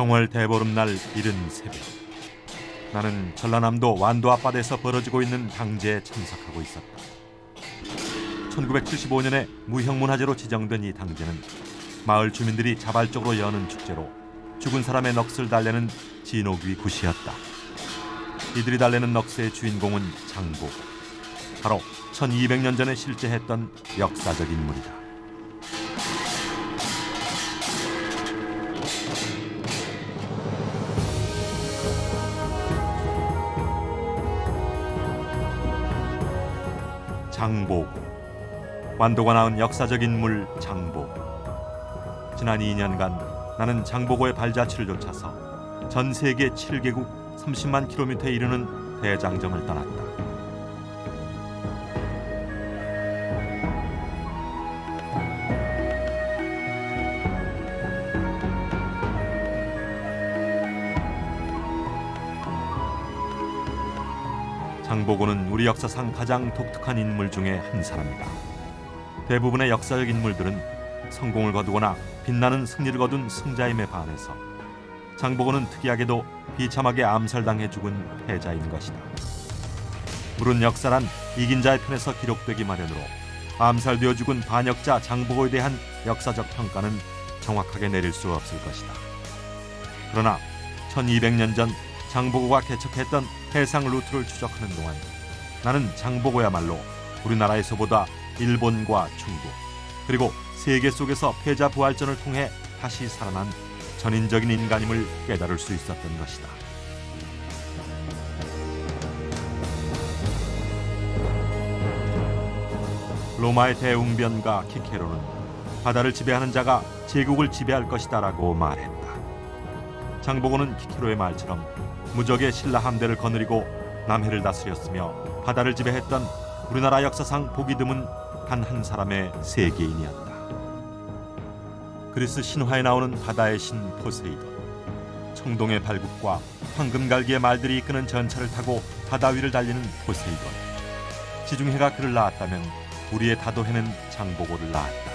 정월 대보름날 이른 새벽, 나는 전라남도 완도 앞바다에서 벌어지고 있는 당제에 참석하고 있었다. 1975년에 무형문화재로 지정된 이 당제는 마을 주민들이 자발적으로 여는 축제로 죽은 사람의 넋을 달래는 진옥위 굿이었다. 이들이 달래는 넋의 주인공은 장보고, 바로 1200년 전에 실제했던 역사적 인물이다. 장보고, 완도가 낳은 역사적 인물 장보고. 지난 2년간 나는 장보고의 발자취를 쫓아서 전 세계 7개국 30만 킬로미터에 이르는 대장정을 떠났다. 장보고는 우리 역사상 가장 독특한 인물 중에 한 사람이다. 대부분의 역사적 인물들은 성공을 거두거나 빛나는 승리를 거둔 승자임에 반해서 장보고는 특이하게도 비참하게 암살당해 죽은 패자인 것이다. 물은 역사란 이긴 자의 편에서 기록되기 마련으로 암살되어 죽은 반역자 장보고에 대한 역사적 평가는 정확하게 내릴 수 없을 것이다. 그러나 1200년 전 장보고가 개척했던 해상 루트를 추적하는 동안 나는 장보고야말로 우리나라에서보다 일본과 중국, 그리고 세계 속에서 패자 부활전을 통해 다시 살아난 전인적인 인간임을 깨달을 수 있었던 것이다. 로마의 대웅변가 키케로는 바다를 지배하는 자가 제국을 지배할 것이다라고 말했다. 장보고는 키케로의 말처럼 무적의 신라 함대를 거느리고 남해를 다스렸으며 바다를 지배했던 우리나라 역사상 보기 드문 단 한 사람의 세계인이었다. 그리스 신화에 나오는 바다의 신 포세이돈, 청동의 발굽과 황금갈기의 말들이 이끄는 전차를 타고 바다 위를 달리는 포세이돈. 지중해가 그를 낳았다면 우리의 다도해는 장보고를 낳았다.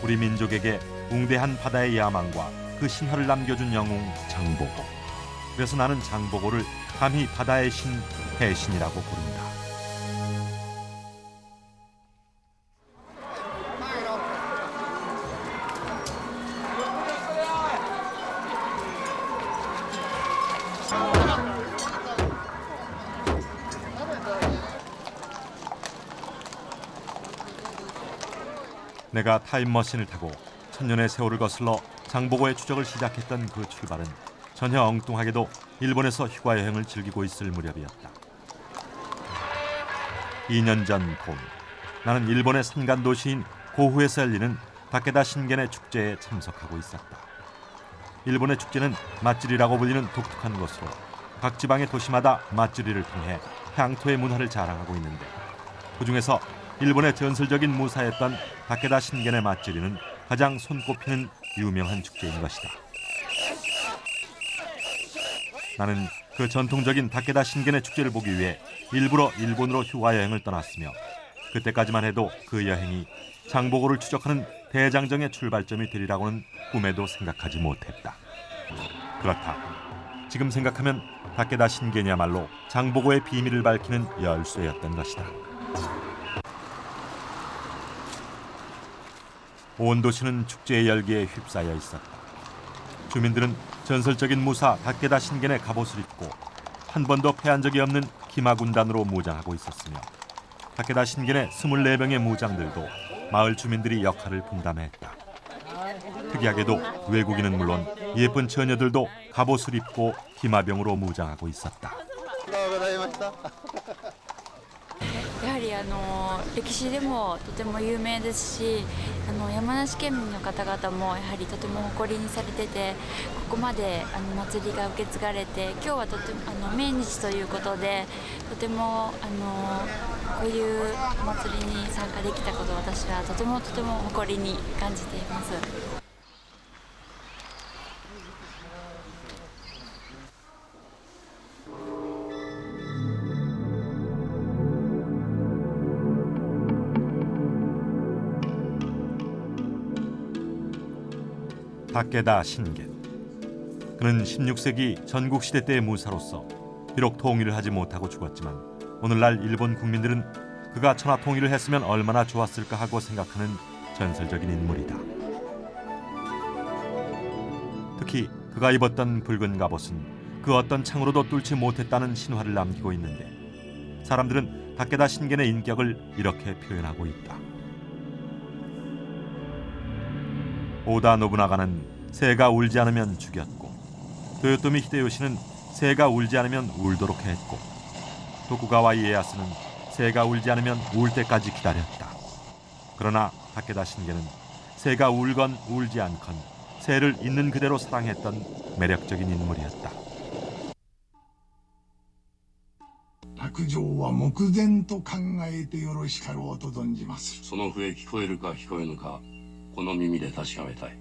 우리 민족에게 웅대한 바다의 야망과 그 신화를 남겨준 영웅 장보고. 그래서 나는 장보고를 감히 바다의 신, 해신이라고 부른다. 내가 타임머신을 타고 천년의 세월을 거슬러 장보고의 추적을 시작했던 그 출발은 전혀 엉뚱하게도 일본에서 휴가 여행을 즐기고 있을 무렵이었다. 2년 전 봄, 나는 일본의 산간 도시인 고후에서 열리는 다케다 신겐의 축제에 참석하고 있었다. 일본의 축제는 맛질이라고 불리는 독특한 것으로 각 지방의 도시마다 맛질이를 통해 향토의 문화를 자랑하고 있는데, 그중에서 일본의 전설적인 무사였던 다케다 신겐의 맛질이는 가장 손꼽히는 유명한 축제인 것이다. 나는 그 전통적인 다케다 신겐의 축제를 보기 위해 일부러 일본으로 휴가 여행을 떠났으며, 그때까지만 해도 그 여행이 장보고를 추적하는 대장정의 출발점이 되리라고는 꿈에도 생각하지 못했다. 그렇다. 지금 생각하면 다케다 신겐이야말로 장보고의 비밀을 밝히는 열쇠였던 것이다. 온 도시는 축제의 열기에 휩싸여 있었다. 주민들은 전설적인 무사 다케다 신겐의 갑옷을 입고 한 번도 패한 적이 없는 기마 군단으로 무장하고 있었으며, 다케다 신겐의 24명의 무장들도 마을 주민들이 역할을 분담했다. 특이하게도 외국인은 물론 예쁜 처녀들도 갑옷을 입고 기마병으로 무장하고 있었다. やはり歴史でもとても有名ですし、山梨県民の方々もやはりとても誇りにされてて、ここまで祭りが受け継がれて、今日はとても命日ということで、とてもこういう祭りに参加できたことを私はとても誇りに感じています。다케다 신겐. 그는 16세기 전국시대 때의 무사로서 비록 통일을 하지 못하고 죽었지만 오늘날 일본 국민들은 그가 천하 통일을 했으면 얼마나 좋았을까 하고 생각하는 전설적인 인물이다. 특히 그가 입었던 붉은 갑옷은 그 어떤 창으로도 뚫지 못했다는 신화를 남기고 있는데 사람들은 다케다 신겐의 인격을 이렇게 표현하고 있다. 오다 노부나가는 새가 울지 않으면 죽였고 도요토미 히데요시는 새가 울지 않으면 울도록 했고 도쿠가와 이에야스는 새가 울지 않으면 울 때까지 기다렸다. 그러나 다케다 신겐은 새가 울건 울지 않건 새를 있는 그대로 사랑했던 매력적인 인물이었다. 白状は目前と考えてよろしかろうと存じます。その笛聞こえるか聞こえぬかこの耳で確かめたい。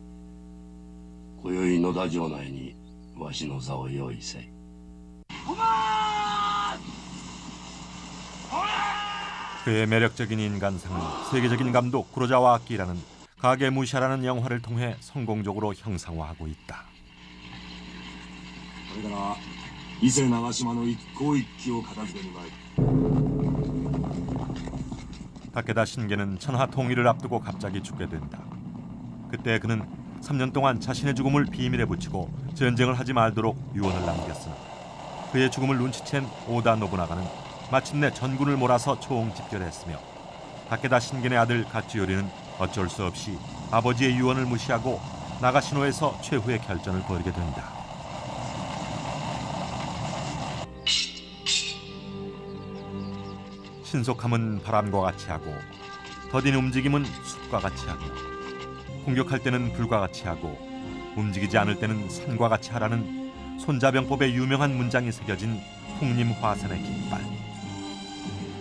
今宵野田城内にわしの座を用意せい。 그의 매력적인 인간상은 세계적인 감독 구로자와 아키라는 가게무샤라는 영화를 통해 성공적으로 형상화하고 있다. これから伊勢長島の一向一揆を片付けに参る。 다케다 신겐은 천하 통일을 앞두고 갑자기 죽게 된다. 그때 그는 3년 동안 자신의 죽음을 비밀에 붙이고 전쟁을 하지 말도록 유언을 남겼으나 그의 죽음을 눈치챈 오다 노부나가는 마침내 전군을 몰아서 총집결했으며 다케다 신겐의 아들 가츠요리는 어쩔 수 없이 아버지의 유언을 무시하고 나가시노에서 최후의 결전을 벌이게 된다. 신속함은 바람과 같이 하고 더딘 움직임은 숲과 같이 하고 공격할 때는 불과 같이 하고 움직이지 않을 때는 산과 같이 하라는 손자병법의 유명한 문장이 새겨진 풍림화산의 깃발.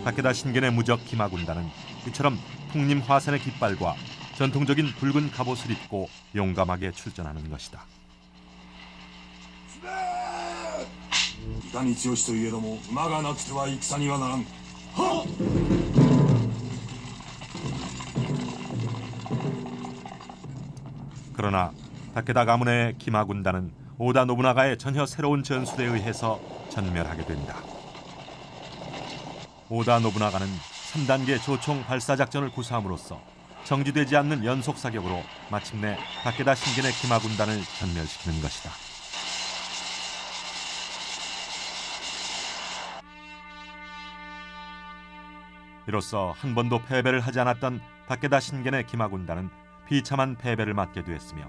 다케다 신겐의 무적 기마군단은 이처럼 풍림화산의 깃발과 전통적인 붉은 갑옷을 입고 용감하게 출전하는 것이다. いかに強しといえども馬がなくては戦にはならん。 그러나 다케다 가문의 기마군단은 오다 노부나가의 전혀 새로운 전술에 의해서 전멸하게 된다. 오다 노부나가는 3단계 조총 발사작전을 구사함으로써 정지되지 않는 연속 사격으로 마침내 다케다 신겐의 기마군단을 전멸시키는 것이다. 이로써 한 번도 패배를 하지 않았던 다케다 신겐의 기마군단은 비참한 패배를 맞게 되었으며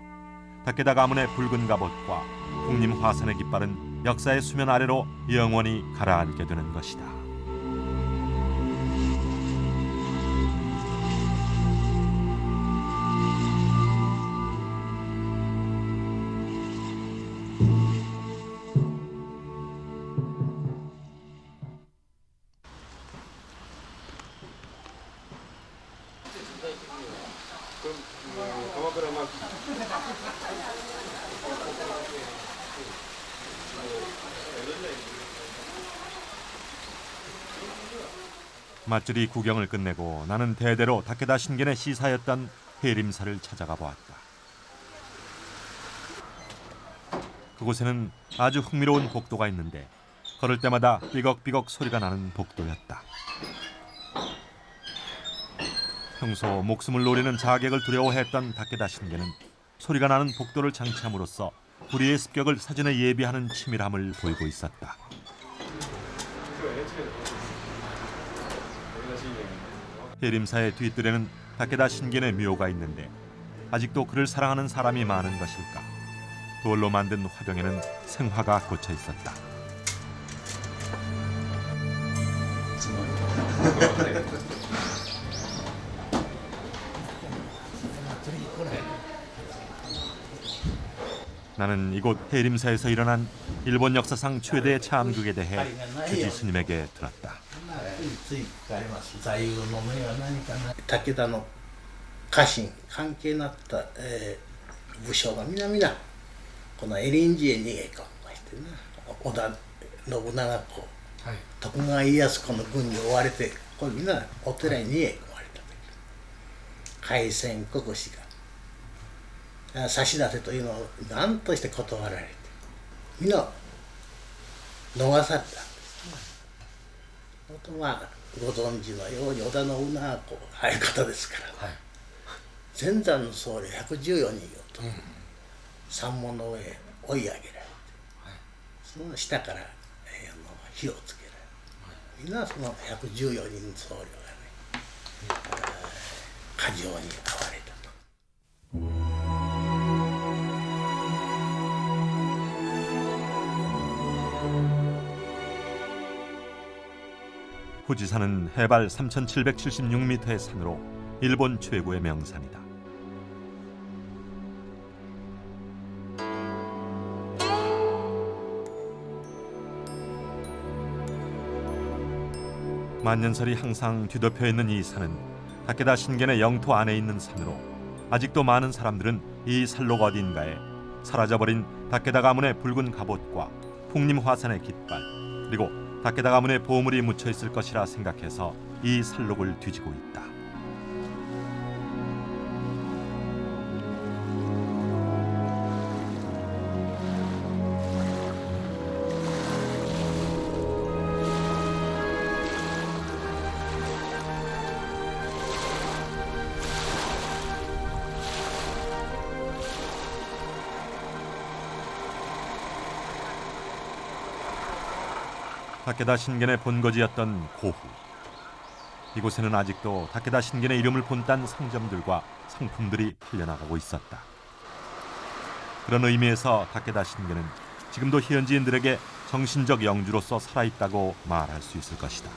다케다 가문의 붉은 갑옷과 풍림화산의 깃발은 역사의 수면 아래로 영원히 가라앉게 되는 것이다. 맛줄이 구경을 끝내고 나는 대대로 다케다 신겐의 시사였던 해림사를 찾아가 보았다. 그곳에는 아주 흥미로운 복도가 있는데 걸을 때마다 삐걱삐걱 소리가 나는 복도였다. 평소 목숨을 노리는 자객을 두려워했던 다케다 신겐은 소리가 나는 복도를 장치함으로써 불의의 습격을 사전에 예비하는 치밀함을 보이고 있었다. 해림사의 뒷뜰에는 다케다 신겐의 묘가 있는데 아직도 그를 사랑하는 사람이 많은 것일까? 돌로 만든 화병에는 생화가 꽂혀 있었다. 나는 이곳 해림사에서 일어난 일본 역사상 최대의 참극에 대해 주지 스님에게 들었다. 武田の家臣関係になった、武将が皆このエリンジへ逃げ込ましてな織田信長公、徳川家康公の軍に追われてこれみんなお寺に逃げ込まれた時開戦国師が差し出せというのを何として断られてみんな逃されたんですね。あとまあご存知のように織田信長はこうああいう方ですから、前山の僧侶114人をと、山門の上へ追い上げられて、その下から、火をつけられる、みんなその114人の僧侶がね、過剰に遭われたと。후지산은 해발 3,776m의 산으로 일본 최고의 명산이다. 만년설이 항상 뒤덮여 있는 이 산은 다케다 신겐의 영토 안에 있는 산으로 아직도 많은 사람들은 이 산록 어딘가에 사라져버린 다케다 가문의 붉은 갑옷과 풍림 화산의 깃발 그리고 다케다 가문의 보물이 묻혀 있을 것이라 생각해서 이 산록을 뒤지고 있다. 다케다 신겐의 본거지였던 고후. 이곳에는 아직도 다케다 신겐의 이름을 본딴 상점들과 상품들이 팔려나가고 있었다. 그런 의미에서 다케다 신겐은 지금도 현지인들에게 정신적 영주로서 살아있다고 말할 수 있을 것이다.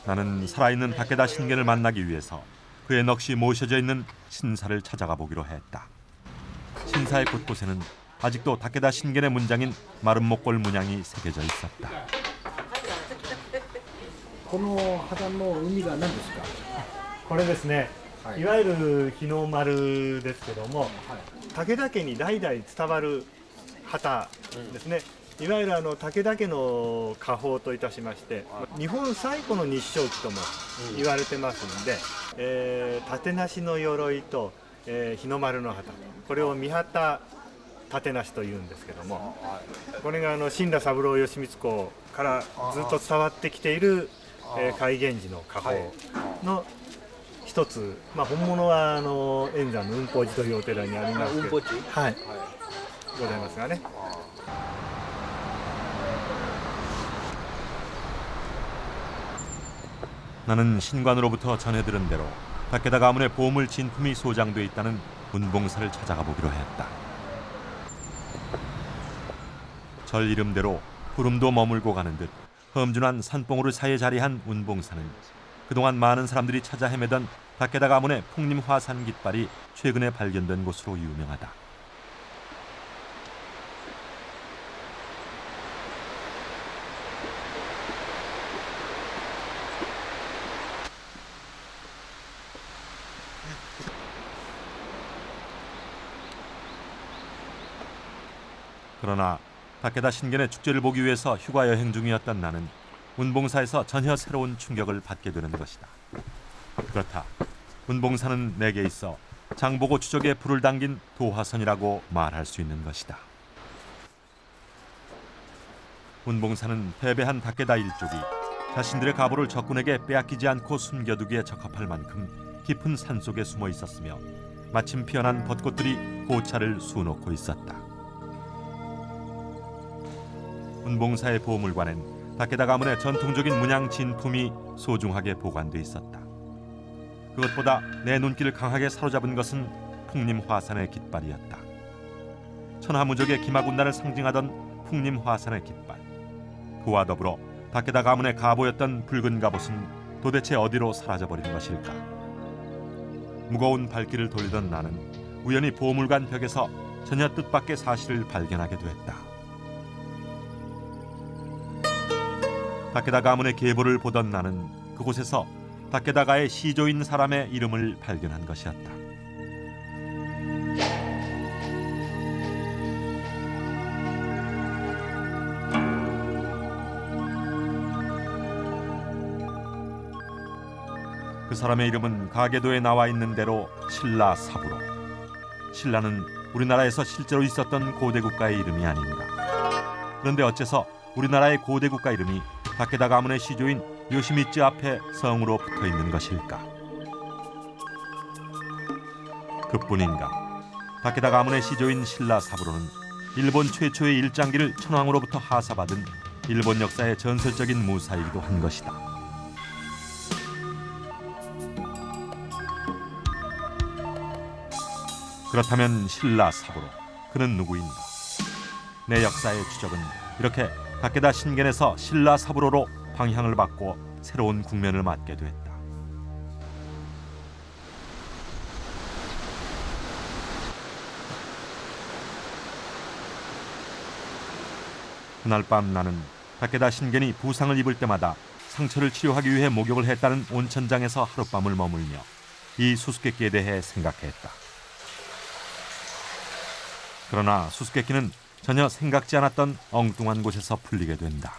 나는 살아있는 다케다 신겐을 만나기 위해서 그의 넋이 모셔져 있는 신사를 찾아가 보기로 했다. 신사의 곳곳에는 아직도 다케다 신겐의 문장인 마른 목골 문양이 새겨져 있었다. この旗の海が何ですか？これですね、はい、いわゆる日の丸ですけども、武田家に代々伝わる旗ですね、いわゆる武田家の家宝といたしまして、日本最古の日章旗とも言われてますんで、盾なしの鎧と、日の丸の旗、これを御旗盾なしというんですけども、これが親鸞三郎義満公からずっと伝わってきている海源氏の家宝の一つ、まあ、本物は円山の雲宝寺というお寺にありますけど、はい、ございますがね。 나는 신관으로부터 전해들은 대로 다케다 가문의 보물 진품이 소장돼 있다는 운봉사를 찾아가 보기로 했다. 절 이름대로 구름도 머물고 가는 듯 험준한 산봉우리 사이에 자리한 운봉사는 그동안 많은 사람들이 찾아 헤매던 다케다 가문의 풍림 화산 깃발이 최근에 발견된 곳으로 유명하다. 그러나 다케다 신겐의 축제를 보기 위해서 휴가 여행 중이었던 나는 운봉사에서 전혀 새로운 충격을 받게 되는 것이다. 그렇다. 운봉사는 내게 있어 장보고 추적에 불을 당긴 도화선이라고 말할 수 있는 것이다. 운봉사는 패배한 다케다 일족이 자신들의 가보를 적군에게 빼앗기지 않고 숨겨두기에 적합할 만큼 깊은 산속에 숨어 있었으며 마침 피어난 벚꽃들이 고차를 수놓고 있었다. 운봉사의 보물관엔 다케다 가문의 전통적인 문양 진품이 소중하게 보관돼 있었다. 그것보다 내 눈길을 강하게 사로잡은 것은 풍림 화산의 깃발이었다. 천하무적의 기마군단을 상징하던 풍림 화산의 깃발. 그와 더불어 다케다 가문의 가보였던 붉은 갑옷은 도대체 어디로 사라져버린 것일까? 무거운 발길을 돌리던 나는 우연히 보물관 벽에서 전혀 뜻밖의 사실을 발견하게 됐다. 다케다 가문의 계보를 보던 나는 그곳에서 다케다가의 시조인 사람의 이름을 발견한 것이었다. 그 사람의 이름은 가계도에 나와 있는 대로 신라 사부로. 신라는 우리나라에서 실제로 있었던 고대 국가의 이름이 아닌가. 그런데 어째서 우리나라의 고대 국가 이름이 다케다 가문의 시조인 요시미츠 앞에 성으로 붙어 있는 것일까? 그뿐인가. 다케다 가문의 시조인 신라 사부로는 일본 최초의 일장기를 천황으로부터 하사받은 일본 역사의 전설적인 무사이기도 한 것이다. 그렇다면 신라 사부로, 그는 누구인가? 내 역사의 추적은 이렇게 다케다 신겐에서 신라 사부로로 방향을 바꿔 새로운 국면을 맞게 됐다. 그날 밤 나는 다케다 신겐이 부상을 입을 때마다 상처를 치료하기 위해 목욕을 했다는 온천장에서 하룻밤을 머물며 이 수수께끼에 대해 생각했다. 그러나 수수께끼는 전혀 생각지 않았던 엉뚱한 곳에서 풀리게 된다.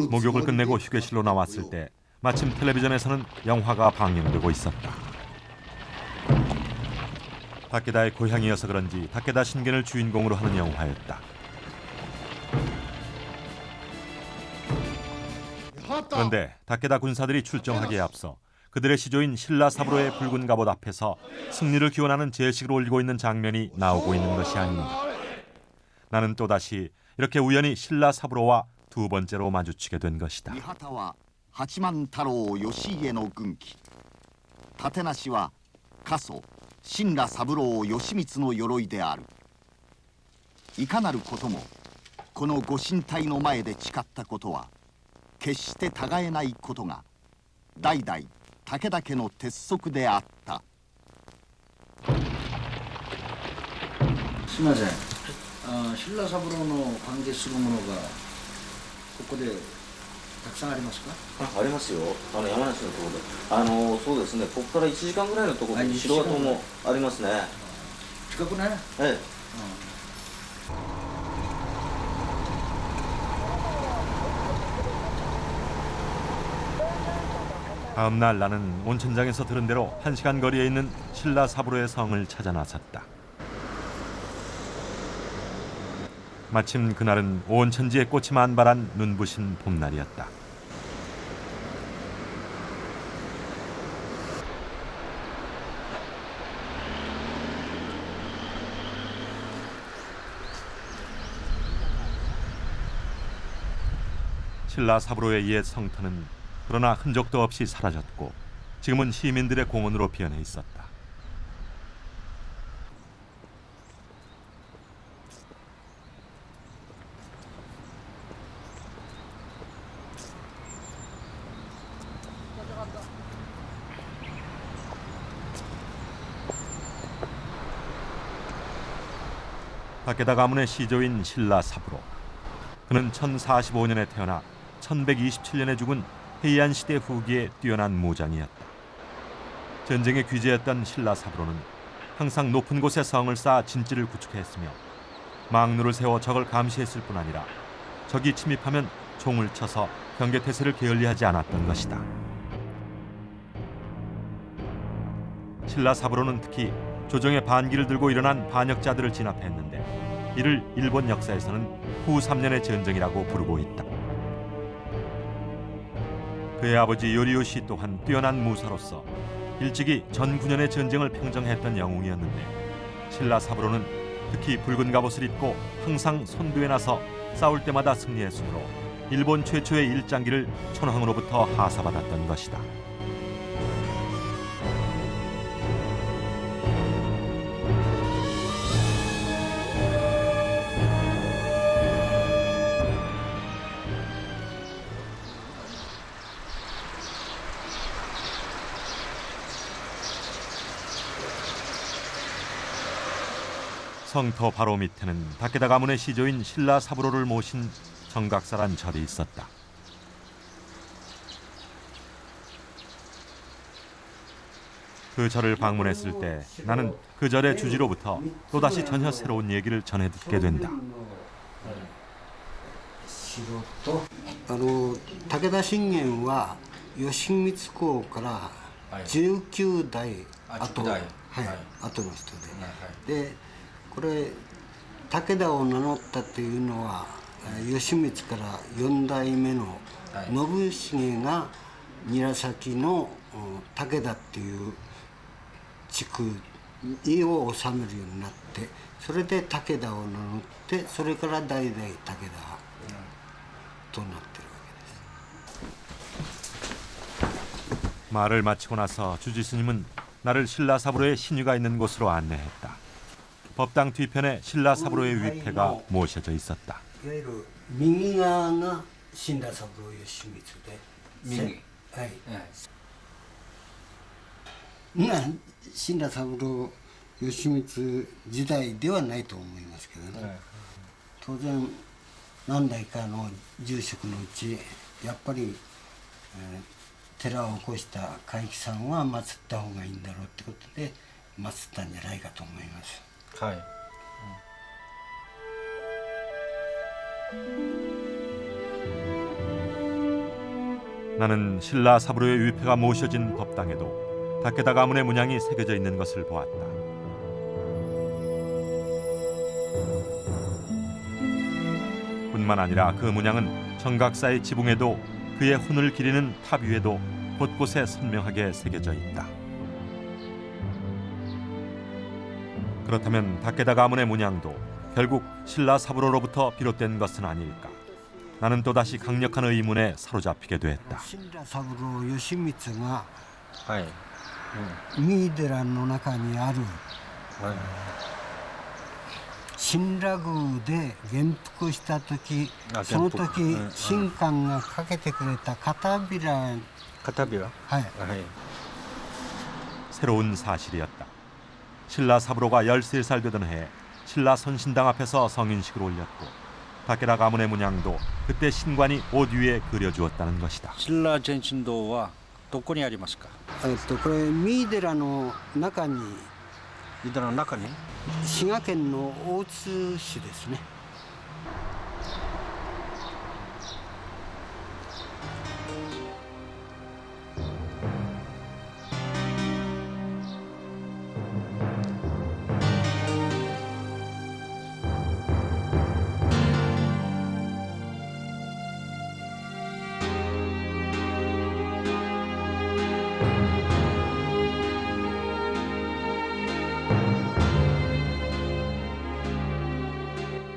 목욕을 끝내고 휴게실로 나왔을 때 마침 텔레비전에서는 영화가 방영되고 있었다. 다케다의 고향이어서 그런지 다케다 신겐을 주인공으로 하는 영화였다. 그런데 다케다 군사들이 출정하기에 앞서 그들의 시조인 신라 사부로의 붉은 갑옷 앞에서 승리를 기원하는 제식을 올리고 있는 장면이 나오고 있는 것이 아닌가. 나는 또다시 이렇게 우연히 신라 사부로와 두 번째로 마주치게 된 것이다. 三旗は八幡太郎義家の軍旗、立無は家祖親羅三郎義満の鎧である。いかなることもこのご神体の前で誓ったことは決してたがえないことが代々武田家の鉄則であった。すみません。신라 사부로의 관계するものがここでたくさんありますか？ありますよ。山梨のところで。そうですね。ここから1時間ぐらいのところに城跡もありますね。近くね。ええ。 다음 날 나는 온천장에서 들은 대로 1시간 거리에 있는 신라 사부로의 성을 찾아 나섰다. 마침 그날은 온천지에 꽃이 만발한 눈부신 봄날이었다. 신라 사부로의 옛 성터는 그러나 흔적도 없이 사라졌고 지금은 시민들의 공원으로 변해 있었다. 다케다 가문의 시조인 신라 사부로. 그는 1045년에 태어나 1127년에 죽은 헤이안 시대 후기의 뛰어난 무장이었다. 전쟁의 귀재였던 신라 사부로는 항상 높은 곳에 성을 쌓아 진지를 구축했으며 망루를 세워 적을 감시했을 뿐 아니라 적이 침입하면 총을 쳐서 경계태세를 게을리하지 않았던 것이다. 신라 사부로는 특히 조정의 반기를 들고 일어난 반역자들을 진압했는데 이를 일본 역사에서는 후 3년의 전쟁이라고 부르고 있다. 그의 아버지 요리요시 또한 뛰어난 무사로서 일찍이 전 9년의 전쟁을 평정했던 영웅이었는데 신라 사부로는 특히 붉은 갑옷을 입고 항상 선두에 나서 싸울 때마다 승리했으므로 일본 최초의 일장기를 천황으로부터 하사받았던 것이다. 성터 바로 밑에는 다케다 가문의 시조인 신라 사부로를 모신 정각사란 절이 있었다. 그 절을 방문했을 때 나는 그 절의 주지로부터 또다시 전혀 새로운 얘기를 전해 듣게 된다. 武田信玄は義満公から19代あ後、 19代後の人で、でこれ武田を名乗ったというのは義満から4代目の信繁が韮崎の武田っていう地区を治めるようになって、それで武田を名乗って、それから代々武田となってるわけです。 말을 마치고 나서 주지스님은 나를 신라사부로의 신유가 있는 곳으로 안내했다. 법당 뒤편에 신라사부로의 위패가 모셔져 있었다. いわゆる右側が新羅三郎義満で、右、はい、まあ新羅三郎義満時代ではないと思いますけどね、当然何代かの住職のうちやっぱり、寺を起こした海木さんは祀った方がいいんだろうってことで祀ったんじゃないかと思います。はい。 나는 신라 사부로의 위패가 모셔진 법당에도 다케다 가문의 문양이 새겨져 있는 것을 보았다. 뿐만 아니라 그 문양은 정각사의 지붕에도 그의 혼을 기리는 탑 위에도 곳곳에 선명하게 새겨져 있다. 그렇다면 다케다 가문의 문양도 결국 신라 사부로로부터 비롯된 것은 아닐까? 나는 또다시 강력한 의문에 사로잡히게 됐다. 新羅三郎義満がはい。三井寺の中にある、新羅宮で元服した時、その時神官がかけてくれた片びら、片びら。はい。 새로운 사실이었다. 신라 사부로가 13살 되던 해에 신라 선신당 앞에서 성인식을 올렸고 다케다 가문의 문양도 그때 신관이 옷 위에 그려주었다는 것이다. 신라 전신도はどこにありますか？これ三井寺の中に、三井寺の中に？滋賀県の大津市ですね。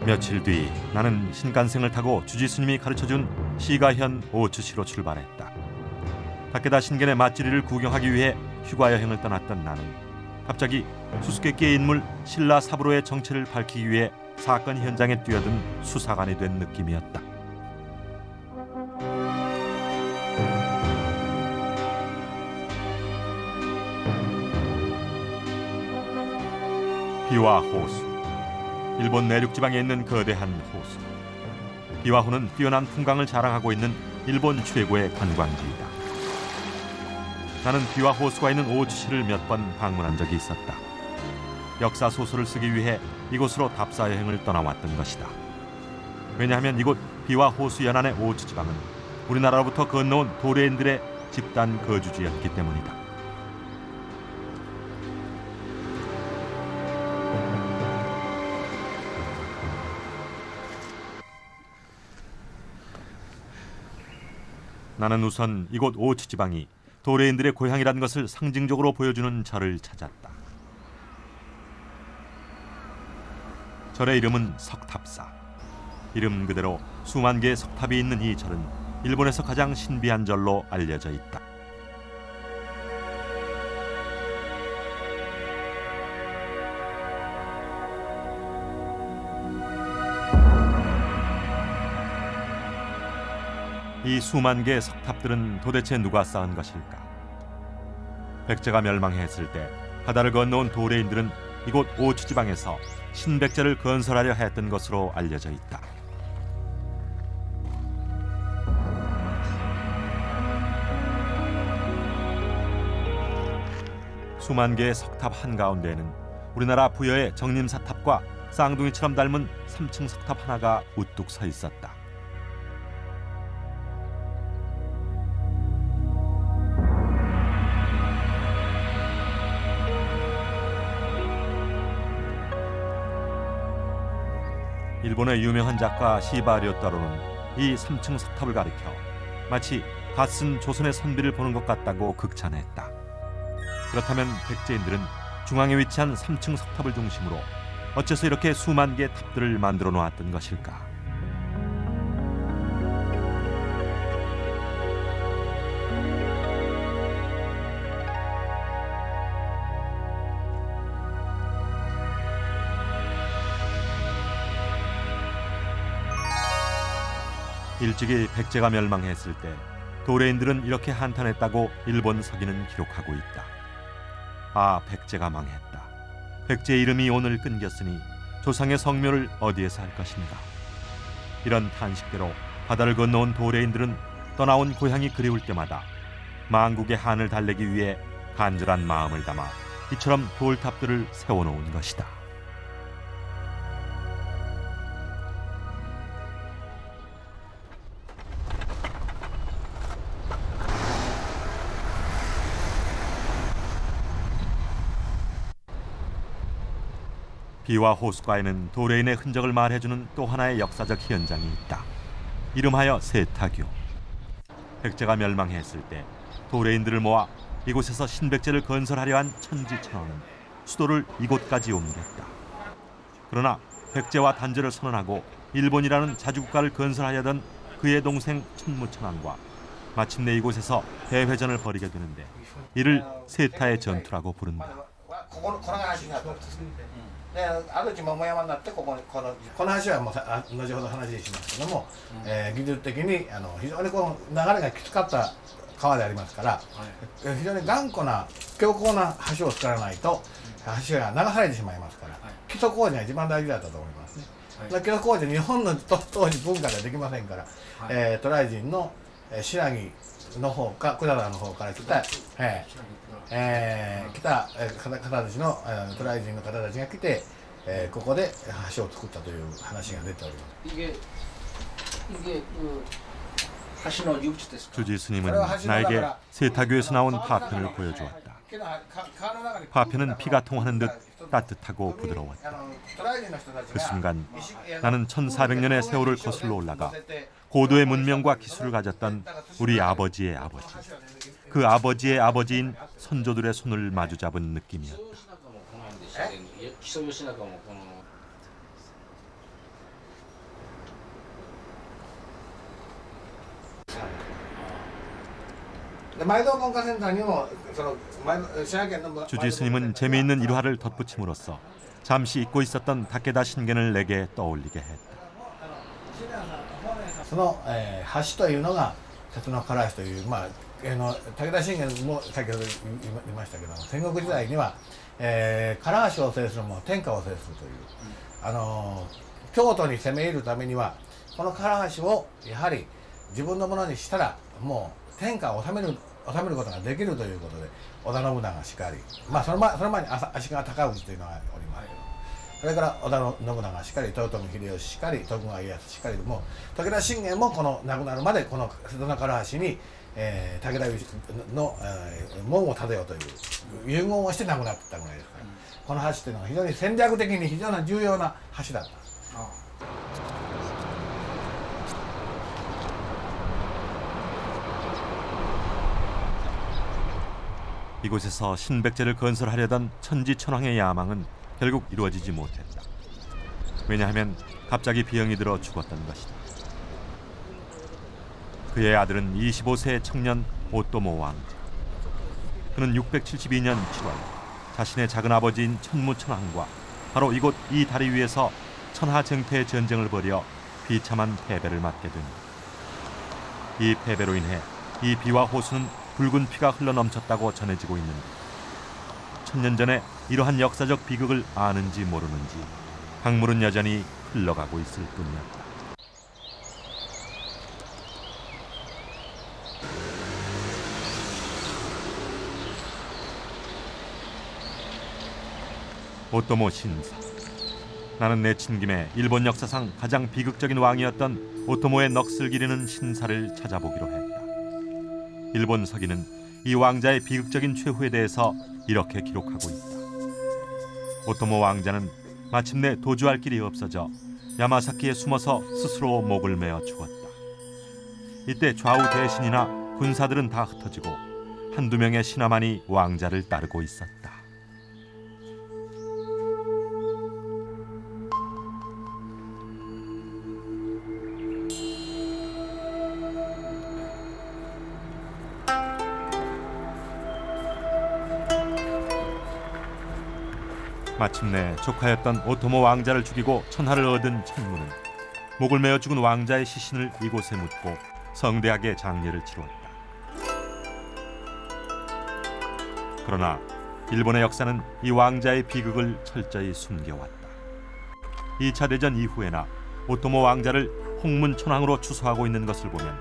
며칠 뒤 나는 신간생을 타고 주지스님이 가르쳐준 시가현 오츠시로 출발했다. 다케다 신겐의 맛지리를 구경하기 위해 휴가 여행을 떠났던 나는 갑자기 수수께끼의 인물 신라 사부로의 정체를 밝히기 위해 사건 현장에 뛰어든 수사관이 된 느낌이었다. 비와 호수. 일본 내륙 지방에 있는 거대한 호수. 비와호는 뛰어난 풍광을 자랑하고 있는 일본 최고의 관광지이다. 나는 비와 호수가 있는 오츠시를 몇 번 방문한 적이 있었다. 역사 소설을 쓰기 위해 이곳으로 답사 여행을 떠나왔던 것이다. 왜냐하면 이곳 비와 호수 연안의 오츠 지방은 우리나라로부터 건너온 도레인들의 집단 거주지였기 때문이다. 나는 우선 이곳 오츠 지방이 도레인들의 고향이라는 것을 상징적으로 보여주는 절을 찾았다. 절의 이름은 석탑사. 이름 그대로 수만 개의 석탑이 있는 이 절은 일본에서 가장 신비한 절로 알려져 있다. 이 수만 개의 석탑들은 도대체 누가 쌓은 것일까? 백제가 멸망했을 때 바다를 건너온 도레인들은 이곳 오츠 지방에서 신백제를 건설하려 했던 것으로 알려져 있다. 수만 개의 석탑 한가운데에는 우리나라 부여의 정림사탑과 쌍둥이처럼 닮은 3층 석탑 하나가 우뚝 서 있었다. 일본의 유명한 작가 시바리오타로는 이 3층 석탑을 가리켜 마치 갓쓴 조선의 선비를 보는 것 같다고 극찬했다. 그렇다면 백제인들은 중앙에 위치한 3층 석탑을 중심으로 어째서 이렇게 수만 개의 탑들을 만들어 놓았던 것일까? 일찍이 백제가 멸망했을 때 도레인들은 이렇게 한탄했다고 일본 서기는 기록하고 있다. 아, 백제가 망했다. 백제의 이름이 오늘 끊겼으니 조상의 성묘를 어디에서 할 것인가. 이런 탄식대로 바다를 건너온 도레인들은 떠나온 고향이 그리울 때마다 만국의 한을 달래기 위해 간절한 마음을 담아 이처럼 돌탑들을 세워놓은 것이다. 비와 호수가에는 도레인의 흔적을 말해주는 또 하나의 역사적 현장이 있다. 이름하여 세타교. 백제가 멸망했을 때 도레인들을 모아 이곳에서 신백제를 건설하려 한 천지천왕은 수도를 이곳까지 옮겼다. 그러나 백제와 단절을 선언하고 일본이라는 자주국가를 건설하려던 그의 동생 천무천왕과 마침내 이곳에서 대회전을 벌이게 되는데 이를 세타의 전투라고 부른다. で、あるうち桃山になってこの話はもう後ほど話しますけども、技術的に非常にこの流れがきつかった川でありますから、非常に頑固な強固な橋を作らないと橋が流されてしまいますから、基礎工事が一番大事だったと思いますね。基礎工事日本の当時文化ではできませんから、渡来人の新羅の方か百済の方から来た方たちの渡来人の方たちが来て、ここで橋を作ったという話が出ております。 주지 스님은 나에게 세타교에서 나온 파편을 보여주었다. 파편은 피가 통하는 듯 따뜻하고 부드러웠다. 그 순간 나는 1400년의 세월을 거슬러 올라가 고도의 문명과 기술을 가졌던 우리 아버지의 아버지, 그 아버지의 아버지인 선조들의 손을 마주잡은 느낌이었다. 주지 스님은 재미있는 일화를 덧붙임으로써 잠시 잊고 있었던 다케다 신겐을 내게 떠올리게 했다. その橋というのが瀬戸の唐橋という、武田信玄も先ほど言いましたけども、戦国時代には、唐橋を制するも天下を制するという、京都に攻め入るためにはこの唐橋をやはり自分のものにしたらもう天下を治めることができるということで織田信長しかり、その前に足利尊氏というのがおりますけど、それから織田信長しかり、豊臣秀吉しかり、徳川家康しかりでも武田信玄もこの亡くなるまでこの瀬戸の唐橋に、武田の、門を建てようという遺言をして亡くなってたぐらいですから、この橋というのは非常に戦略的に非常に重要な橋だった。 이곳에서 신백제를 건설하려던 천지천왕의 야망은 결국 이루어지지 못했다. 왜냐하면 갑자기 비형이 들어 죽었던 것이다. 그의 아들은 25세의 청년 오토모 왕자. 그는 672년 7월 자신의 작은 아버지인 천무천왕과 바로 이곳 이 다리 위에서 천하쟁패의 전쟁을 벌여 비참한 패배를 맞게 된다. 이 패배로 인해 이 비와 호수는 붉은 피가 흘러넘쳤다고 전해지고 있는데 1000년 전에 이러한 역사적 비극을 아는지 모르는지 강물은 여전히 흘러가고 있을 뿐이었다. 오토모 신사. 나는 내친 김에 일본 역사상 가장 비극적인 왕이었던 오토모의 넋을 기리는 신사를 찾아보기로 했다. 일본 서기는 이 왕자의 비극적인 최후에 대해서 이렇게 기록하고 있다. 오토모 왕자는 마침내 도주할 길이 없어져 야마사키에 숨어서 스스로 목을 메어 죽었다. 이때 좌우 대신이나 군사들은 다 흩어지고 한두 명의 신하만이 왕자를 따르고 있었다. 마침내 조카였던 오토모 왕자를 죽이고 천하를 얻은 천무는 목을 메어 죽은 왕자의 시신을 이곳에 묻고 성대하게 장례를 치루었다. 그러나 일본의 역사는 이 왕자의 비극을 철저히 숨겨왔다. 2차 대전 이후에나 오토모 왕자를 홍문천황으로 추수하고 있는 것을 보면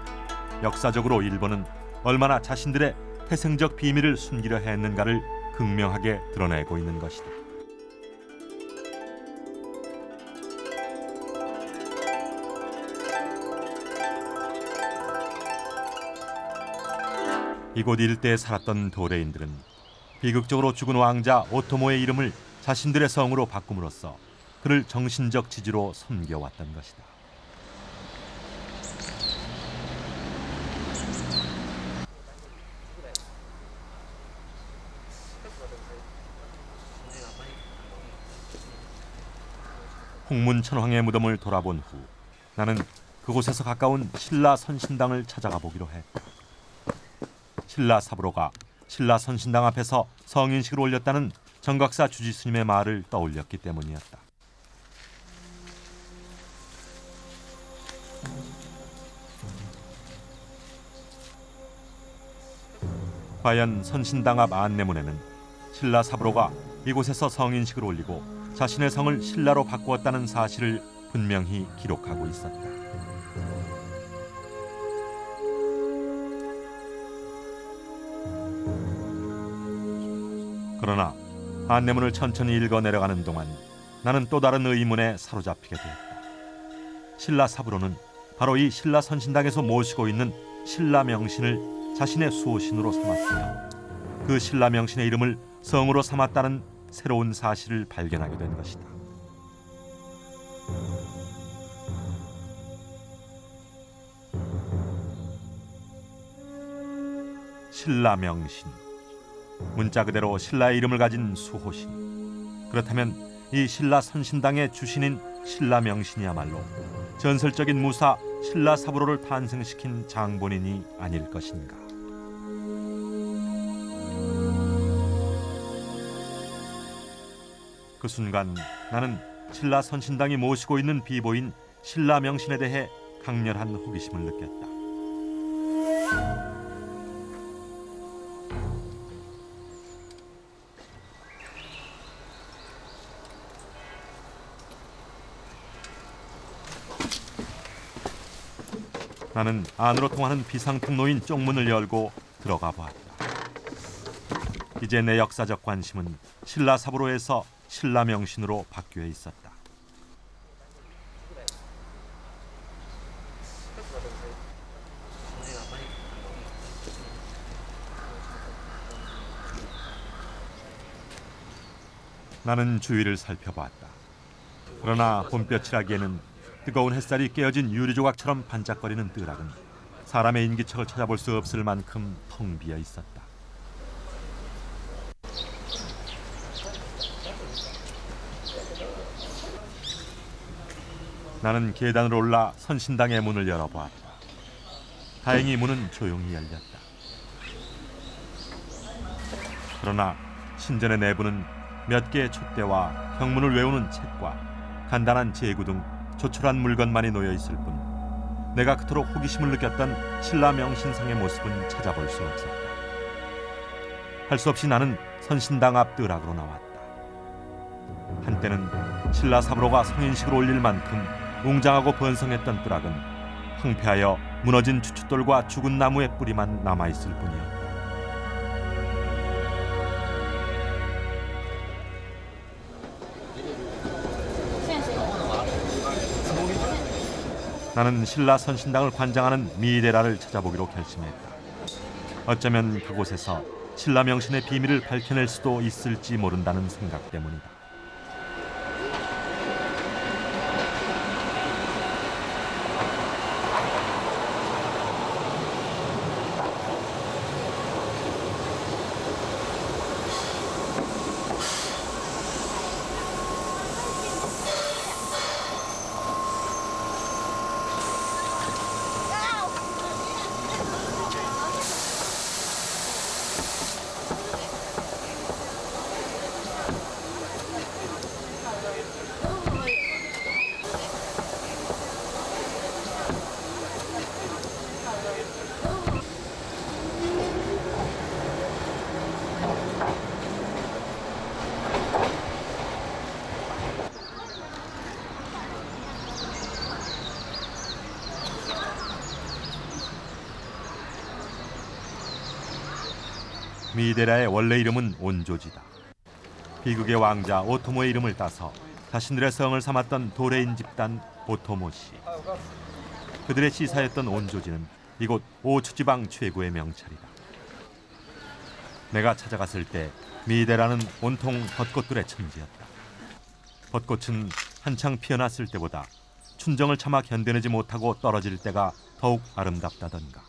역사적으로 일본은 얼마나 자신들의 태생적 비밀을 숨기려 했는가를 극명하게 드러내고 있는 것이다. 이곳 일대에 살았던 도레인들은 비극적으로 죽은 왕자 오토모의 이름을 자신들의 성으로 바꿈으로써 그를 정신적 지주로 섬겨왔던 것이다. 홍문천황의 무덤을 돌아본 후 나는 그곳에서 가까운 신라 선신당을 찾아가 보기로 했다. 신라 사부로가 신라 선신당 앞에서 성인식을 올렸다는 정각사 주지스님의 말을 떠올렸기 때문이었다. 과연 선신당 앞 안내문에는 신라 사부로가 이곳에서 성인식을 올리고 자신의 성을 신라로 바꾸었다는 사실을 분명히 기록하고 있었다. 그러나 안내문을 천천히 읽어 내려가는 동안 나는 또 다른 의문에 사로잡히게 되었다. 신라 사부로는 바로 이 신라 선신당에서 모시고 있는 신라 명신을 자신의 수호신으로 삼았으며 그 신라 명신의 이름을 성으로 삼았다는 새로운 사실을 발견하게 된 것이다. 신라 명신, 문자 그대로 신라의 이름을 가진 수호신. 그렇다면 이 신라 선신당의 주신인 신라 명신이야말로 전설적인 무사 신라 사부로를 탄생시킨 장본인이 아닐 것인가. 그 순간 나는 신라 선신당이 모시고 있는 비보인 신라 명신에 대해 강렬한 호기심을 느꼈다. 나는 안으로 통하는 비상통로인 쪽문을 열고 들어가 보았다. 이제 내 역사적 관심은 신라 사부로에서 신라 명신으로 바뀌어 있었다. 나는 주위를 살펴보았다. 그러나 봄볕이라기에는 뜨거운 햇살이 깨어진 유리조각처럼 반짝거리는 뜰락은 사람의 인기척을 찾아볼 수 없을 만큼 텅 비어 있었다. 나는 계단으로 올라 선신당의 문을 열어보았다. 다행히 문은 조용히 열렸다. 그러나 신전의 내부는 몇 개의 촛대와 경문을 외우는 책과 간단한 제구 등 조촐한 물건만이 놓여 있을 뿐 내가 그토록 호기심을 느꼈던 신라 명신상의 모습은 찾아볼 수 없었다. 할 수 없이 나는 선신당 앞 뜰락으로 나왔다. 한때는 신라 사부로가 성인식을 올릴 만큼 웅장하고 번성했던 뜰락은 황폐하여 무너진 추춧돌과 죽은 나무의 뿌리만 남아있을 뿐이었다. 나는 신라 선신당을 관장하는 미데라를 찾아보기로 결심했다. 어쩌면 그곳에서 신라 명신의 비밀을 밝혀낼 수도 있을지 모른다는 생각 때문이다. 미이데라의 원래 이름은 온조지다. 비극의 왕자 오토모의 이름을 따서 자신들의 성을 삼았던 도레인 집단 오토모시. 그들의 시사였던 온조지는 이곳 오추지방 최고의 명찰이다. 내가 찾아갔을 때 미이데라는 온통 벚꽃들의 천지였다. 벚꽃은 한창 피어났을 때보다 춘정을 차마 견뎌내지 못하고 떨어질 때가 더욱 아름답다던가.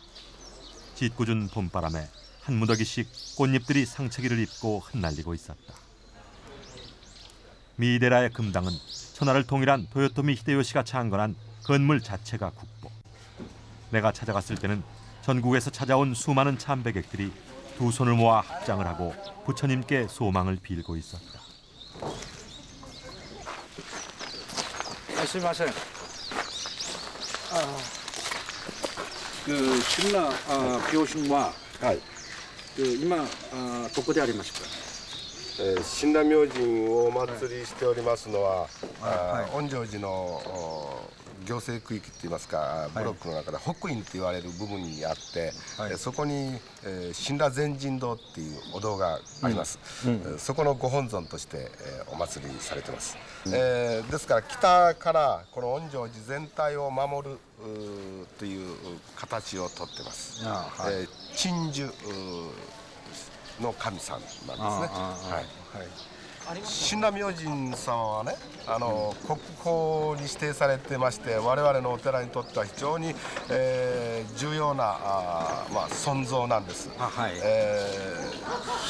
짓궂은 봄바람에 한 무더기씩 꽃잎들이 상처기를 입고 흩날리고 있었다. 미이데라의 금당은 천하를 통일한 도요토미 히데요시가 창건한 건물 자체가 국보. 내가 찾아갔을 때는 전국에서 찾아온 수많은 참배객들이 두 손을 모아 합장을 하고 부처님께 소망을 빌고 있었다. すみません。그 신라 비오신は、今どこでありますか。神羅明神をお祭りしておりますのは、御城寺の行政区域っていいますか、ブロックの中で北院って言われる部分にあって、そこに神羅禅神堂っていうお堂があります、そこのご本尊としてお祭りされてます、ですから北からこの御城寺全体を守るという形をとってます、鎮守の神さんなんですね。神羅明神様はね、国宝に指定されてまして、我々のお寺にとっては非常に、重要な存像なんです、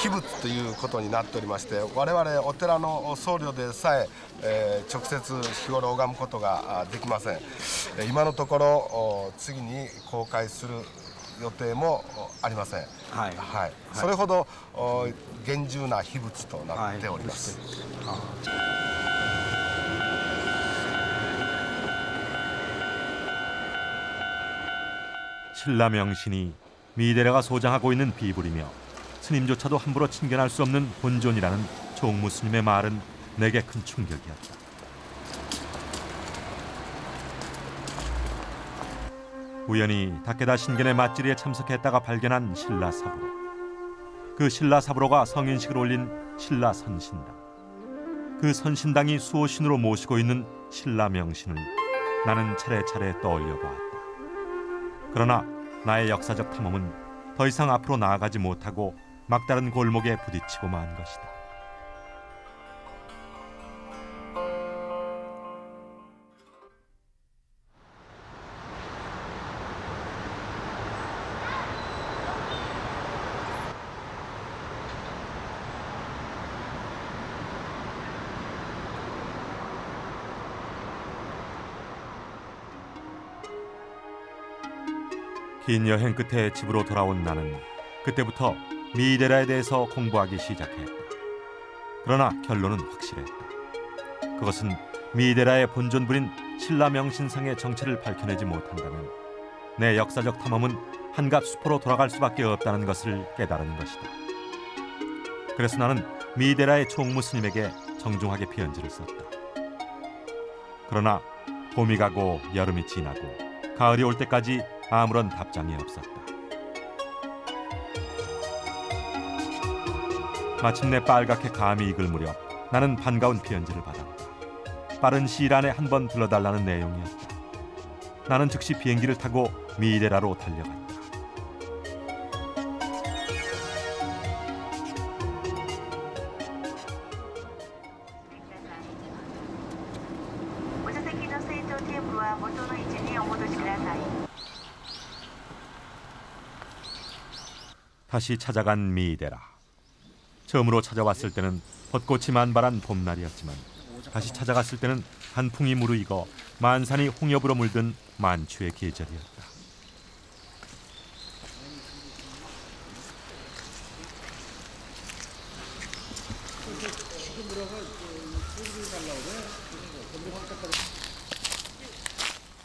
秘仏ということになっておりまして、我々お寺の僧侶でさえ直接日頃拝むことができません。今のところ次に公開する予定もありません。それほど厳重な秘仏となっております。신라 명신이 미이데라가 소장하고 있는 비불이며 스님조차도 함부로 친견할 수 없는 본존이라는 종무 스님의 말은 내게 큰 충격이었다. 우연히 다케다 신견의 맞지리에 참석했다가 발견한 신라 사부로. 그 신라 사부로가 성인식을 올린 신라 선신당. 그 선신당이 수호신으로 모시고 있는 신라 명신을 나는 차례차례 떠올려 보았다. 그러나 나의 역사적 탐험은 더 이상 앞으로 나아가지 못하고 막다른 골목에 부딪히고 만 것이다. 긴 여행 끝에 집으로 돌아온 나는 그때부터 미이데라에 대해서 공부하기 시작했다. 그러나 결론은 확실했다. 그것은 미이데라의 본존불인 신라 명신상의 정체를 밝혀내지 못한다면 내 역사적 탐험은 한갓 수포로 돌아갈 수밖에 없다는 것을 깨달은 것이다. 그래서 나는 미이데라의 총무 스님에게 정중하게 편지를 썼다. 그러나 봄이 가고 여름이 지나고 가을이 올 때까지 아무런 답장이 없었다. 마침내 빨갛게 감이 익을 무렵 나는 반가운 편지를 받았다. 빠른 시일 안에 한번 들러달라는 내용이었다. 나는 즉시 비행기를 타고 미이데라로 달려갔다. 다시 찾아간 미이데라. 처음으로 찾아왔을 때는 벚꽃이 만발한 봄날이었지만 다시 찾아갔을 때는 한풍이 무르익어 만산이 홍엽으로 물든 만추의 계절이었다.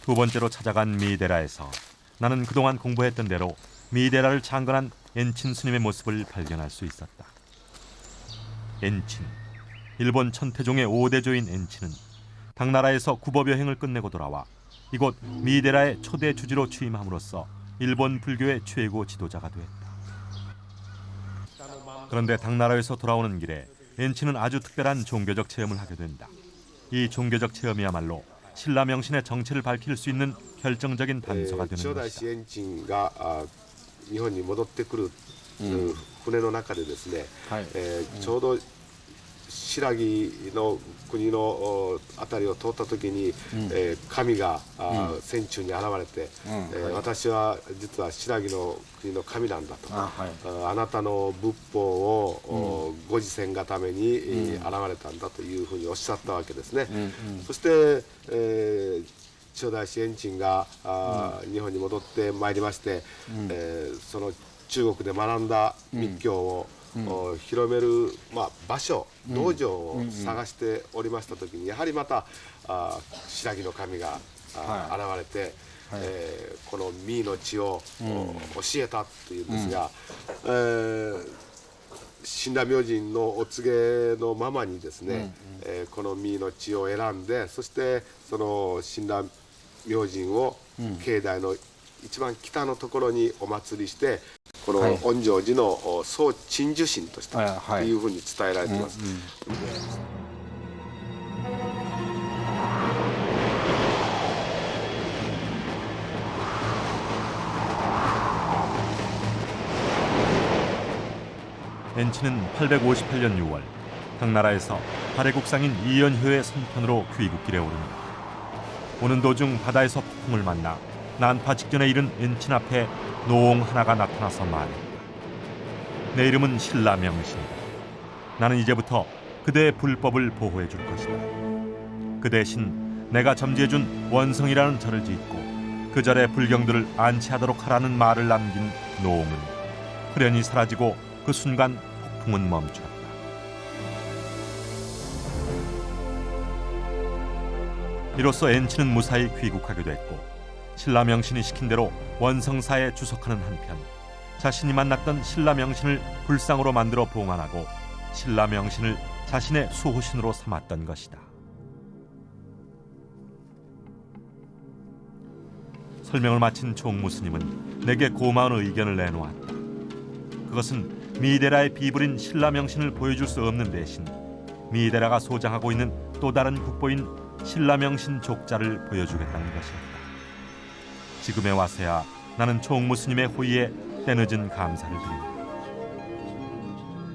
두 번째로 찾아간 미이데라에서 나는 그동안 공부했던 대로 미이데라를 창건한 엔친 스님의 모습을 발견할 수 있었다. 엔친, 일본 천태종의 5대조인 엔친은 당나라에서 구법 여행을 끝내고 돌아와 이곳 미이데라의 초대 주지로 취임함으로써 일본 불교의 최고 지도자가 되었다. 그런데 당나라에서 돌아오는 길에 엔치는 아주 특별한 종교적 체험을 하게 된다. 이 종교적 체험이야말로 신라 명신의 정체를 밝힐 수 있는 결정적인 단서가 되는 것이다. 千代大師延珍が日本に戻ってくる船の中でですね、ちょうど新羅の国のあたりを通った時に、神が船中に現れて、私は実は新羅の国の神なんだと、あなたの仏法をご自戦がために現れたんだというふうにおっしゃったわけですね。そして、千代大師延珍が日本に戻ってまいりまして、その中国で学んだ密教を広める、場所、道場を探しておりました時にやはりまた新羅の神が現れて、このミーの地を教えたというんですが、親鸞明神のお告げのままにですね、このミーの地を選んで、そしてその親鸞明神を境内の一番北のところにお祭りして、この恩成寺の総鎮守神としたというふうに伝えられています。엔치는 858년 6월 당나라에서 발해국상인 이연효의 선편으로 귀국길에 오른다. 오는 도중 바다에서 폭풍을 만나 난파 직전에 이른 엔친 앞에 노옹 하나가 나타나서 말했다. 내 이름은 신라 명신이다. 나는 이제부터 그대의 불법을 보호해 줄 것이다. 그 대신 내가 점지해준 원성이라는 절을 짓고 그 절에 불경들을 안치하도록 하라는 말을 남긴 노옹은 흐련히 사라지고 그 순간 폭풍은 멈췄다. 이로써 엔치는 무사히 귀국하게 됐고 신라 명신이 시킨 대로 원성사에 주석하는 한편 자신이 만났던 신라 명신을 불상으로 만들어 봉안하고 신라 명신을 자신의 수호신으로 삼았던 것이다. 설명을 마친 총무 스님은 내게 고마운 의견을 내놓았다. 그것은 미이데라의 비불인 신라 명신을 보여줄 수 없는 대신 미이데라가 소장하고 있는 또 다른 국보인 신라 명신 족자를 보여주겠다는 것이었다. 지금에 와서야 나는 총무 스님의 호의에 때늦은 감사를 드린다.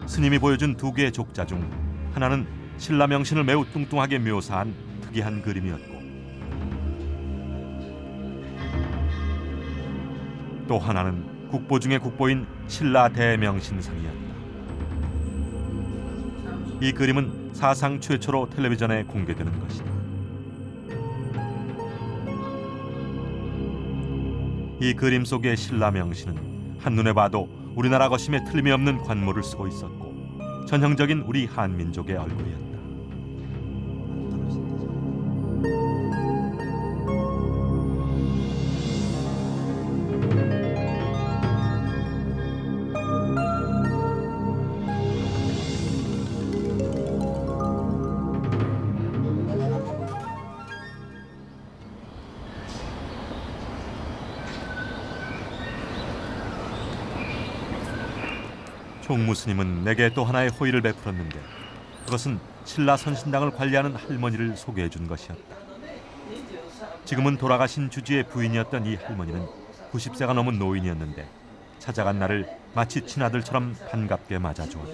스님이 보여준 두 개의 족자 중 하나는 신라 명신을 매우 뚱뚱하게 묘사한 특이한 그림이었고 또 하나는 국보 중의 국보인 신라 대명신상이었다. 이 그림은 사상 최초로 텔레비전에 공개되는 것이다. 이 그림 속의 신라 명신은 한눈에 봐도 우리나라 것임에 틀림이 없는 관모를 쓰고 있었고 전형적인 우리 한민족의 얼굴이었다. 총무 스님은 내게 또 하나의 호의를 베풀었는데 그것은 신라 선신당을 관리하는 할머니를 소개해 준 것이었다. 지금은 돌아가신 주지의 부인이었던 이 할머니는 90세가 넘은 노인이었는데 찾아간 나를 마치 친아들처럼 반갑게 맞아주었다.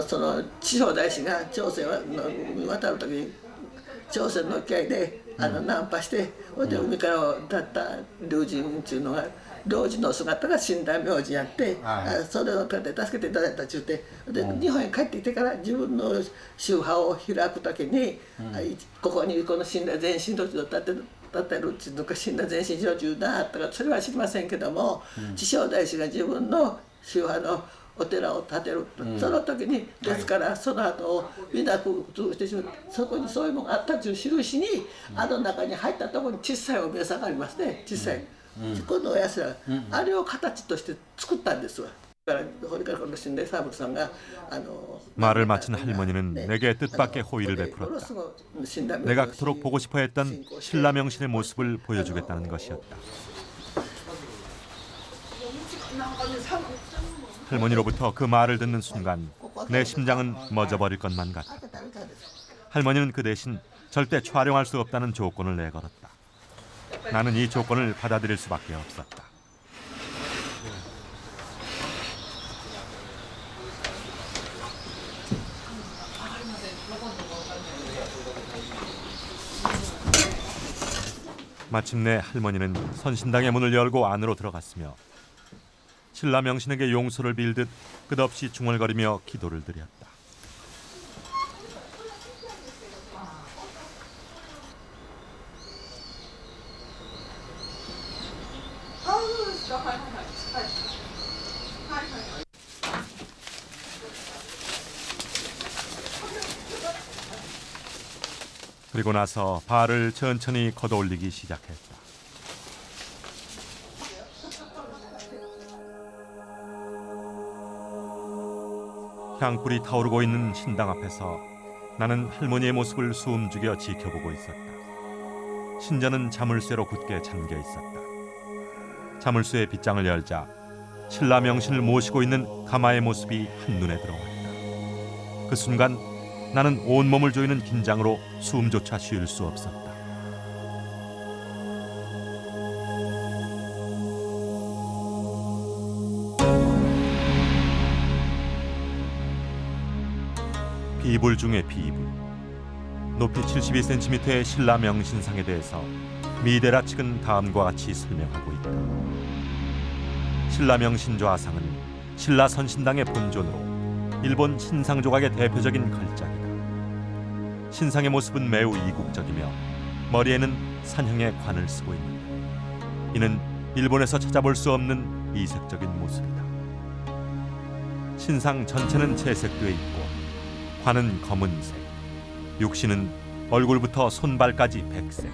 その千代大師が朝鮮に渡る時に朝鮮の沖合でナンパしてそれで海から立った龍神っていうのが龍神の姿が親鸞明神やって、それを助けていただいたって言ってで日本へ帰ってきてから自分の宗派を開く時に、ここにこの親鸞全身土地を建てるっていうのか親鸞全身上中だったかそれは知りませんけども、千代大師が自分の宗派のお寺を建てる、その時にですからその後をみんなこうしてしまって、そこにそういうのがあったという印に、あの中に入ったところに小さいお宮さんがありますね。小さい、このおやつらあれを形として作ったんですわ。 말을 마친 할머니는 내게 뜻밖의 호의를 베풀었다. 내가 그토록 보고 싶어했던 신라 명신의 모습을 보여주겠다는 것이었다. 할머니로부터 그 말을 듣는 순간 내 심장은 멎어버릴 것만 같다. 할머니는 그 대신 절대 촬영할 수 없다는 조건을 내걸었다. 나는 이 조건을 받아들일 수밖에 없었다. 마침내 할머니는 선신당의 문을 열고 안으로 들어갔으며 신라 명신에게 용서를 빌듯 끝없이 중얼거리며 기도를 드렸다. 그리고 나서 발을 천천히 걷어올리기 시작했다. 향불이 타오르고 있는 신당 앞에서 나는 할머니의 모습을 숨죽여 지켜보고 있었다. 신자는 자물쇠로 굳게 잠겨 있었다. 자물쇠의 빗장을 열자 신라 명신을 모시고 있는 가마의 모습이 한눈에 들어왔다. 그 순간 나는 온몸을 조이는 긴장으로 숨조차 쉴 수 없었다. 비불 중의 비불. 높이 72cm의 신라 명신상에 대해서 미데라 측은 다음과 같이 설명하고 있다. 신라 명신 좌상은 신라 선신당의 본존으로 일본 신상 조각의 대표적인 걸작이다. 신상의 모습은 매우 이국적이며 머리에는 산형의 관을 쓰고 있는다. 이는 일본에서 찾아볼 수 없는 이색적인 모습이다. 신상 전체는 채색되어 있고 관은 검은색, 육신은 얼굴부터 손발까지 백색,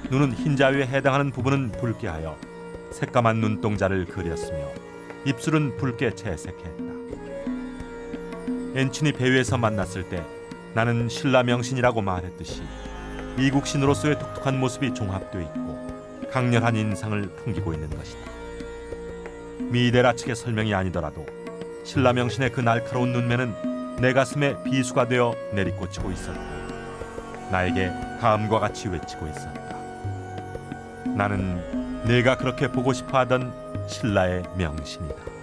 눈은 흰자위에 해당하는 부분은 붉게 하여 새까만 눈동자를 그렸으며 입술은 붉게 채색했다. 엔친이 배위에서 만났을 때 나는 신라 명신이라고 말했듯이 이국신으로서의 독특한 모습이 종합되어 있고 강렬한 인상을 풍기고 있는 것이다. 미데라 측의 설명이 아니더라도 신라 명신의 그 날카로운 눈매는 내 가슴에 비수가 되어 내리꽂히고 있었고 나에게 다음과 같이 외치고 있었다. 나는 내가 그렇게 보고 싶어하던 신라의 명신이다.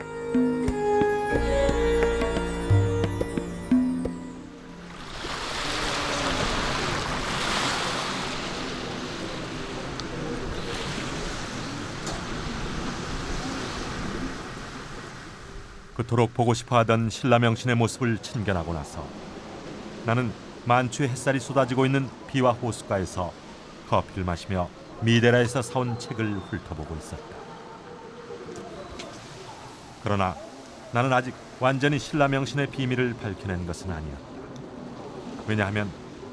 그토록 보고 싶어하던 신라 명신의 모습을 친견하고 나서 나는 만추의 햇살이 쏟아지고 있는 비와 호숫가에서 커피를 마시며 미데라에서 사온 책을 훑어보고 있었다. 그러나 나는 아직 완전히 신라 명신의 비밀을 밝혀낸 것은 아니었다. 왜냐하면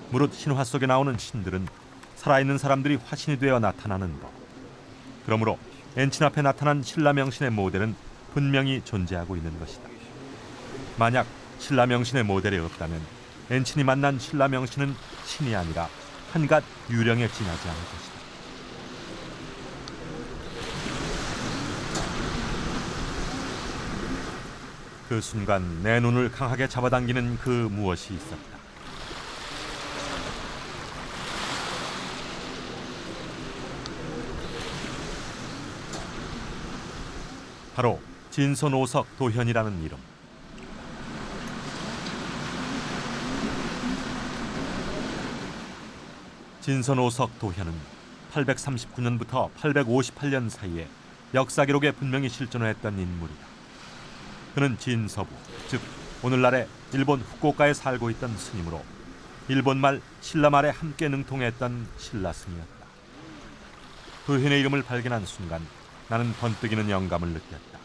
무릇 신화 속에 나오는 신들은 살아있는 사람들이 화신이 되어 나타나는 법. 그러므로 엔친 앞에 나타난 신라 명신의 모델은 분명히 존재하고 있는 것이다. 만약 신라 명신의 모델이 없다면 엔친이 만난 신라 명신은 신이 아니라 한갓 유령에 지나지 않을 것이다. 그 순간 내 눈을 강하게 잡아당기는 그 무엇이 있었다. 바로 진선오석 도현이라는 이름. 진선오석 도현은 839년부터 858년 사이에 역사 기록에 분명히 실존을 했던 인물이다. 그는 진서부, 즉 오늘날의 일본 후쿠오카에 살고 있던 스님으로 일본말 신라말에 함께 능통했던 신라스님이었다. 도현의 이름을 발견한 순간 나는 번뜩이는 영감을 느꼈다.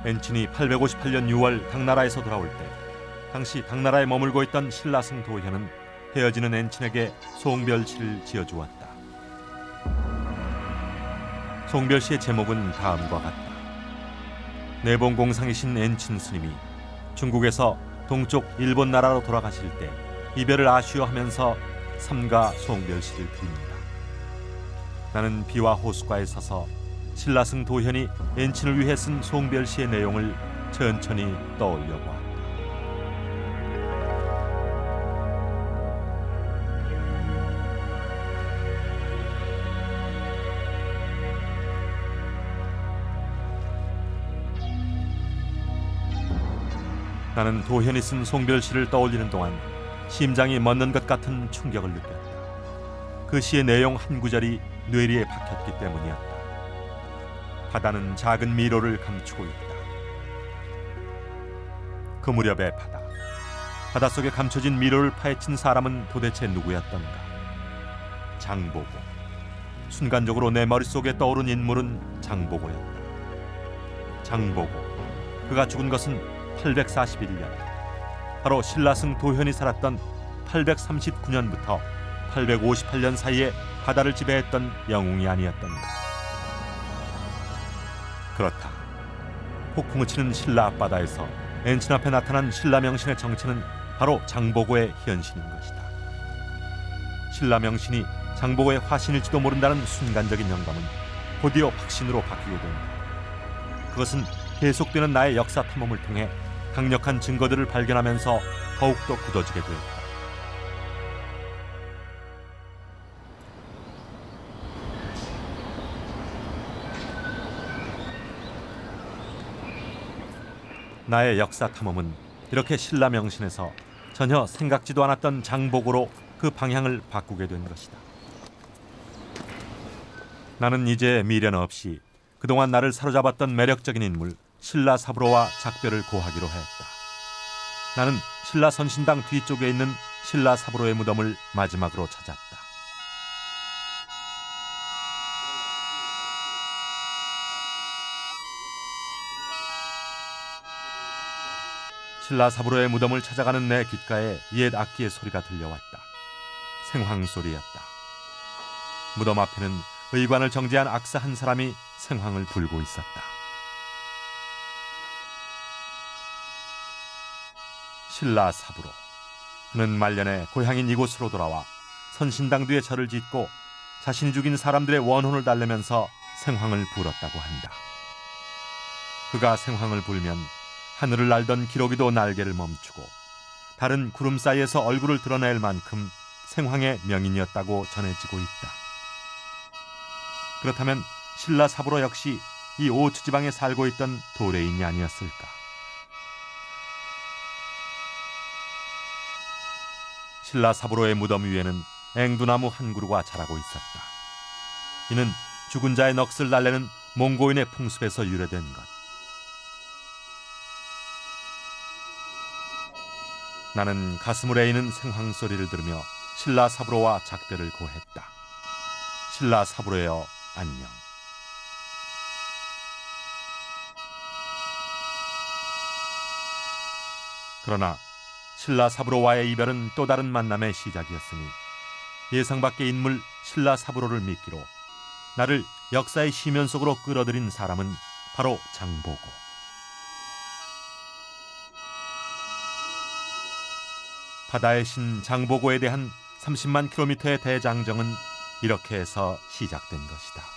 엔친이 858년 6월 당나라에서 돌아올 때 당시 당나라에 머물고 있던 신라승 도현은 헤어지는 엔친에게 송별시를 지어주었다. 송별시의 제목은 다음과 같다. 내봉공상이신 엔친 스님이 중국에서 동쪽 일본 나라로 돌아가실 때 이별을 아쉬워하면서 삼가 송별시를 드립니다. 나는 비와 호숫가에 서서 신라승 도현이 엔친을 위해 쓴 송별시의 내용을 천천히 떠올려 보았다. 나는 도현이 쓴 송별시를 떠올리는 동안 심장이 멎는 것 같은 충격을 느꼈다. 그 시의 내용 한 구절이 뇌리에 박혔기 때문이었다. 바다는 작은 미로를 감추고 있다. 그 무렵의 바다. 바닷속에 감춰진 미로를 파헤친 사람은 도대체 누구였던가? 장보고. 순간적으로 내 머릿속에 떠오른 인물은 장보고였다. 장보고. 그가 죽은 것은 841년. 바로 신라승 도현이 살았던 839년부터 858년 사이에 바다를 지배했던 영웅이 아니었던가. 그렇다. 폭풍을 치는 신라 앞바다에서 엔친 앞에 나타난 신라 명신의 정체는 바로 장보고의 현신인 것이다. 신라 명신이 장보고의 화신일지도 모른다는 순간적인 영감은 곧이어 확신으로 바뀌게 된다. 그것은 계속되는 나의 역사 탐험을 통해 강력한 증거들을 발견하면서 더욱더 굳어지게 되었다. 나의 역사 탐험은 이렇게 신라 명신에서 전혀 생각지도 않았던 장보고로 그 방향을 바꾸게 된 것이다. 나는 이제 미련 없이 그동안 나를 사로잡았던 매력적인 인물 신라 사부로와 작별을 고하기로 했다. 나는 신라 선신당 뒤쪽에 있는 신라 사부로의 무덤을 마지막으로 찾았다. 신라 사부로의 무덤을 찾아가는 내 귓가에 옛 악기의 소리가 들려왔다. 생황소리였다. 무덤 앞에는 의관을 정지한 악사 한 사람이 생황을 불고 있었다. 신라 사부로. 그는 말년에 고향인 이곳으로 돌아와 선신당 뒤에 절을 짓고 자신이 죽인 사람들의 원혼을 달래면서 생황을 불었다고 한다. 그가 생황을 불면 하늘을 날던 기러기도 날개를 멈추고 다른 구름 사이에서 얼굴을 드러낼 만큼 생황의 명인이었다고 전해지고 있다. 그렇다면 신라 사부로 역시 이 오추 지방에 살고 있던 도래인이 아니었을까? 신라 사부로의 무덤 위에는 앵두나무 한 그루가 자라고 있었다. 이는 죽은 자의 넋을 달래는 몽고인의 풍습에서 유래된 것. 나는 가슴을 에이는 생황 소리를 들으며 신라 사부로와 작별을 고했다. 신라 사부로여 안녕. 그러나 신라 사부로와의 이별은 또 다른 만남의 시작이었으니 예상 밖의 인물 신라 사부로를 미끼로 나를 역사의 시면 속으로 끌어들인 사람은 바로 장보고. 바다의 신 장보고에 대한 30만 킬로미터의 대장정은 이렇게 해서 시작된 것이다.